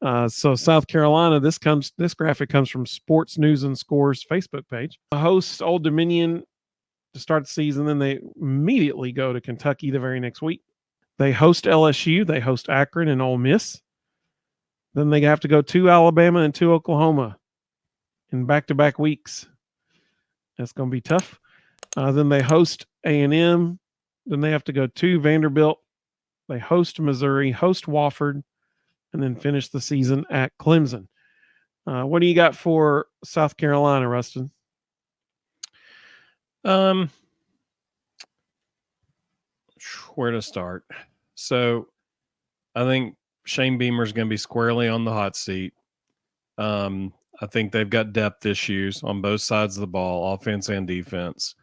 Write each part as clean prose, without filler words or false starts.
So South Carolina, this graphic comes from Sports News and Scores Facebook page. Hosts Old Dominion to start the season, then they immediately go to Kentucky the very next week. They host LSU, they host Akron and Ole Miss. Then they have to go to Alabama and to Oklahoma in back-to-back weeks. That's going to be tough. Then they host A&M. Then they have to go to Vanderbilt. They host Missouri, host Wofford, and then finish the season at Clemson. What do you got for South Carolina, Rustin? Where to start? So I think Shane Beamer is going to be squarely on the hot seat. I think they've got depth issues on both sides of the ball, offense and defense.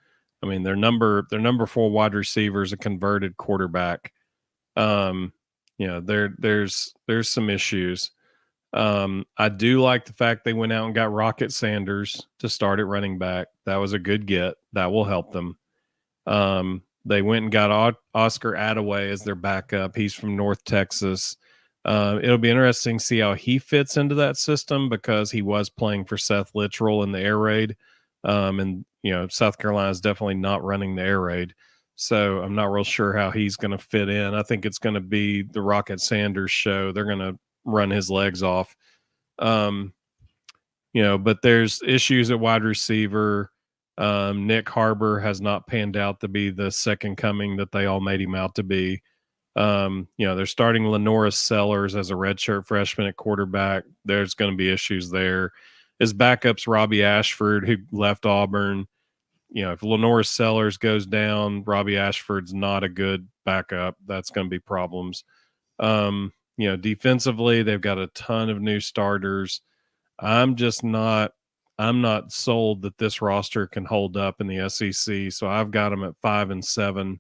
I mean, their number 4 wide receiver is a converted quarterback. There's some issues. I do like the fact they went out and got Rocket Sanders to start at running back. That was a good get. That will help them. They went and got Oscar Attaway as their backup. He's from North Texas. It'll be interesting to see how he fits into that system because he was playing for Seth Littrell in the air raid. And South Carolina is definitely not running the air raid. So I'm not real sure how he's going to fit in. I think it's going to be the Rocket Sanders show. They're going to run his legs off. But there's issues at wide receiver. Nick Harbor has not panned out to be the second coming that they all made him out to be. They're starting Lenoris Sellers as a redshirt freshman at quarterback. There's going to be issues there. His backup's Robbie Ashford, who left Auburn. If Lenoris Sellers goes down, Robbie Ashford's not a good backup. That's going to be problems. Defensively, they've got a ton of new starters. I'm not sold that this roster can hold up in the SEC. So I've got them at 5-7.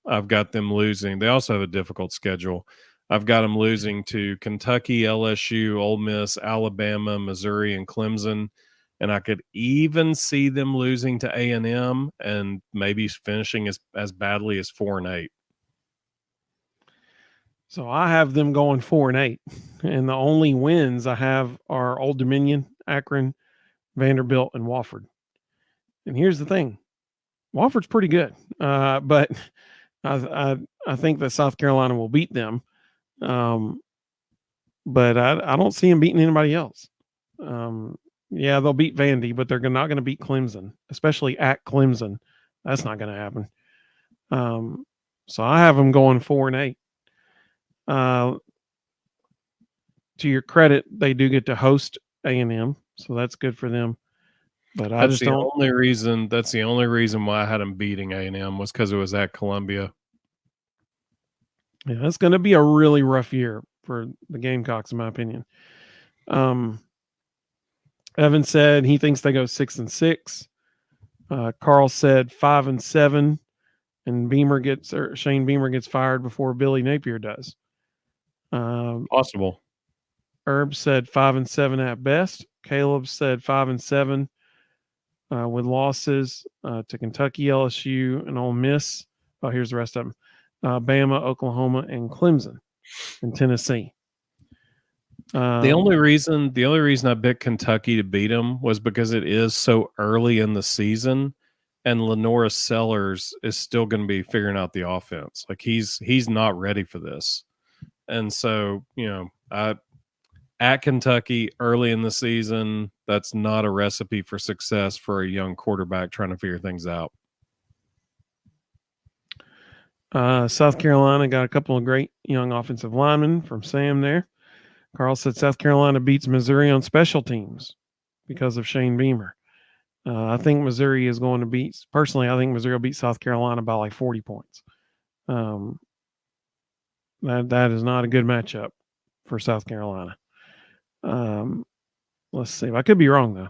I've got them losing. They also have a difficult schedule. I've got them losing to Kentucky, LSU, Ole Miss, Alabama, Missouri, and Clemson. And I could even see them losing to A&M and maybe finishing as badly as 4-8. So I have them going 4-8. And the only wins I have are Old Dominion, Akron, Vanderbilt, and Wofford. And here's the thing. Wofford's pretty good. But I think that South Carolina will beat them. But I don't see them beating anybody else. Yeah, they'll beat Vandy, but they're not going to beat Clemson, especially at Clemson. That's not going to happen. So I have them going 4-8. To your credit, they do get to host A&M, so that's good for them. But I just don't. That's the only reason why I had them beating A&M was because it was at Columbia. Yeah, that's going to be a really rough year for the Gamecocks, in my opinion. Evan said he thinks they go 6-6. Carl said 5-7, and Shane Beamer gets fired before Billy Napier does. Possible. Herb said 5-7 at best. Caleb said 5-7 with losses to Kentucky, LSU, and Ole Miss. Oh, here's the rest of them: Bama, Oklahoma, and Clemson, and Tennessee. The only reason I picked Kentucky to beat them was because it is so early in the season, and Lenoris Sellers is still going to be figuring out the offense. Like he's not ready for this, and so at Kentucky early in the season, that's not a recipe for success for a young quarterback trying to figure things out. South Carolina got a couple of great young offensive linemen from Sam there. Carl said South Carolina beats Missouri on special teams because of Shane Beamer. I think Missouri is going to beat – personally, I think Missouri will beat South Carolina by like 40 points. That is not a good matchup for South Carolina. Let's see. I could be wrong, though.